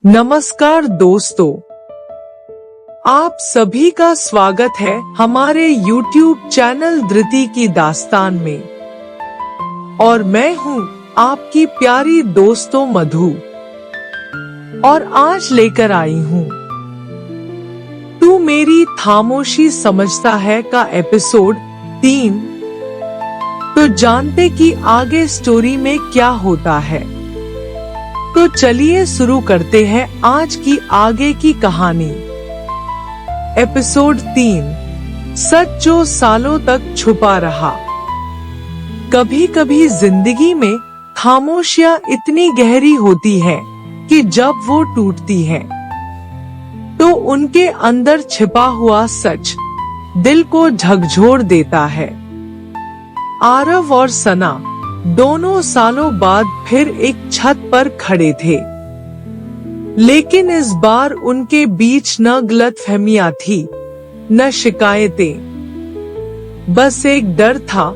नमस्कार दोस्तों, आप सभी का स्वागत है हमारे YouTube चैनल धृति की दास्तान में। और मैं हूँ आपकी प्यारी दोस्तों मधु, और आज लेकर आई हूँ तू मेरी खामोशी समझता है का एपिसोड 3। तो जानते कि आगे स्टोरी में क्या होता है। तो चलिए शुरू करते हैं आज की आगे की कहानी। एपिसोड 3, सच जो सालों तक छुपा रहा। कभी कभी जिंदगी में खामोशियां इतनी गहरी होती है कि जब वो टूटती है तो उनके अंदर छिपा हुआ सच दिल को झकझोर देता है। आरव और सना दोनों सालों बाद फिर एक छत पर खड़े थे, लेकिन इस बार उनके बीच न गलतफहमियां थी न शिकायतें। बस एक डर था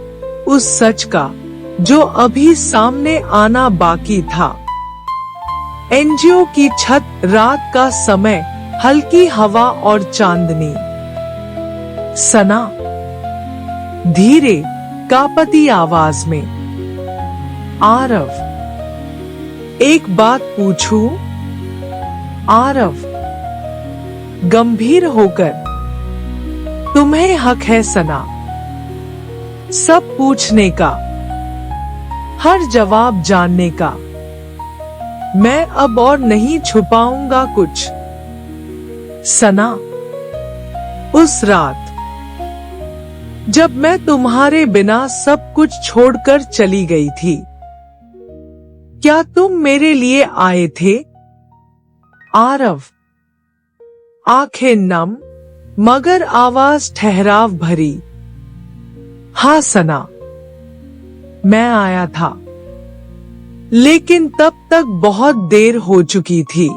उस सच का जो अभी सामने आना बाकी था। एनजीओ की छत, रात का समय, हल्की हवा और चांदनी। सना धीरे कांपती आवाज में, आरव, एक बात पूछूं? आरव गंभीर होकर, तुम्हें हक है सना, सब पूछने का, हर जवाब जानने का। मैं अब और नहीं छुपाऊंगा कुछ। सना, उस रात जब मैं तुम्हारे बिना सब कुछ छोड़कर चली गई थी, क्या तुम मेरे लिए आए थे? आरव आंखें नम मगर आवाज ठहराव भरी। हाँ सना, मैं आया था, लेकिन तब तक बहुत देर हो चुकी थी।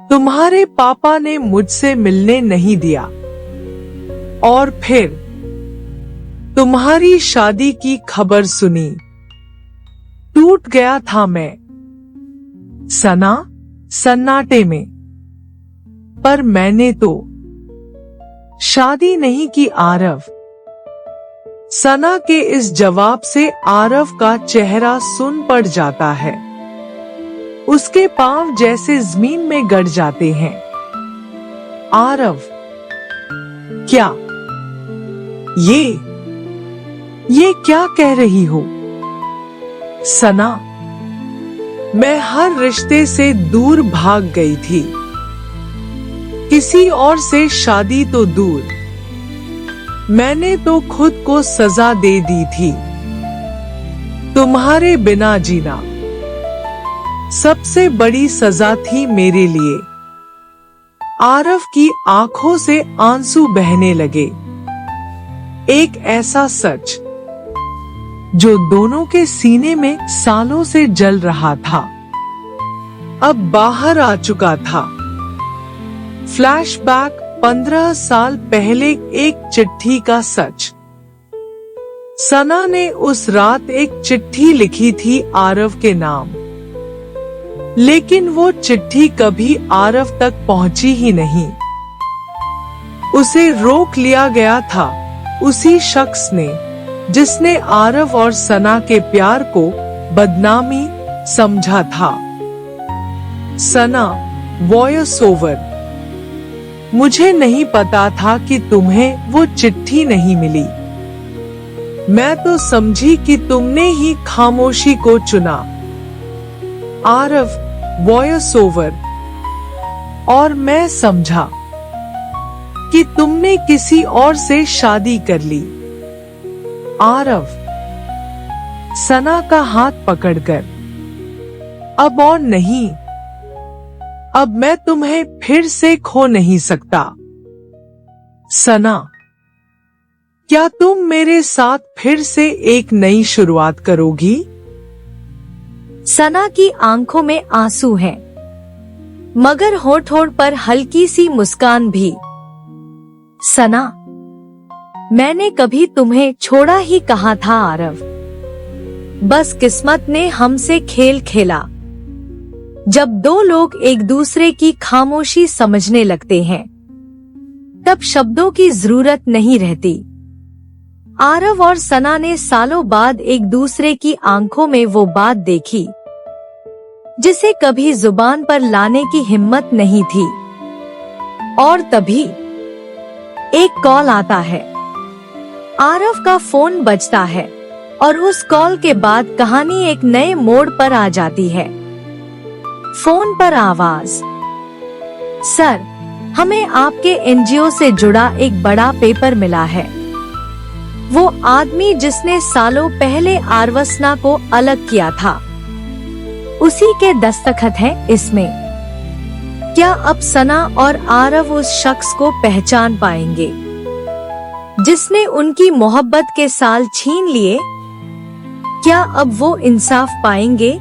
तुम्हारे पापा ने मुझसे मिलने नहीं दिया, और फिर तुम्हारी शादी की खबर सुनी, टूट गया था मैं। सना सन्नाटे में, पर मैंने तो शादी नहीं की आरव। सना के इस जवाब से आरव का चेहरा सुन पड़ जाता है। उसके पांव जैसे जमीन में गड़ जाते हैं। आरव, क्या ये क्या कह रही हो? सना, मैं हर रिश्ते से दूर भाग गई थी, किसी और से शादी तो दूर। मैंने तो खुद को सजा दे दी थी। तुम्हारे बिना जीना सबसे बड़ी सजा थी मेरे लिए। आरव की आंखों से आंसू बहने लगे। एक ऐसा सच जो दोनों के सीने में सालों से जल रहा था, अब बाहर आ चुका था। फ्लैशबैक 15 साल पहले, एक चिट्ठी का सच। सना ने उस रात एक चिट्ठी लिखी थी आरव के नाम, लेकिन वो चिट्ठी कभी आरव तक पहुंची ही नहीं। उसे रोक लिया गया था उसी शख्स ने जिसने आरव और सना के प्यार को बदनामी समझा था। सना वॉइस ओवर, मुझे नहीं पता था कि तुम्हें वो चिट्ठी नहीं मिली। मैं तो समझी कि तुमने ही खामोशी को चुना। आरव वॉइस ओवर, और मैं समझा कि तुमने किसी और से शादी कर ली। आरव सना का हाथ पकड़कर, अब और नहीं, अब मैं तुम्हें फिर से खो नहीं सकता। सना, क्या तुम मेरे साथ फिर से एक नई शुरुआत करोगी? सना की आंखों में आंसू हैं, मगर होठ पर हल्की सी मुस्कान भी। सना, मैंने कभी तुम्हें छोड़ा ही कहा था आरव। बस किस्मत ने हमसे खेल खेला। जब दो लोग एक दूसरे की खामोशी समझने लगते हैं, तब शब्दों की जरूरत नहीं रहती। आरव और सना ने सालों बाद एक दूसरे की आंखों में वो बात देखी जिसे कभी जुबान पर लाने की हिम्मत नहीं थी। और तभी एक कॉल आता है। आरव का फोन बजता है और उस कॉल के बाद कहानी एक नए मोड़ पर आ जाती है। फोन पर आवाज, सर, हमें आपके एनजीओ से जुड़ा एक बड़ा पेपर मिला है। वो आदमी जिसने सालों पहले आरवसना को अलग किया था, उसी के दस्तखत हैं इसमें। क्या अब सना और आरव उस शख्स को पहचान पाएंगे जिसने उनकी मोहब्बत के साल छीन लिए? क्या अब वो इंसाफ पाएंगे?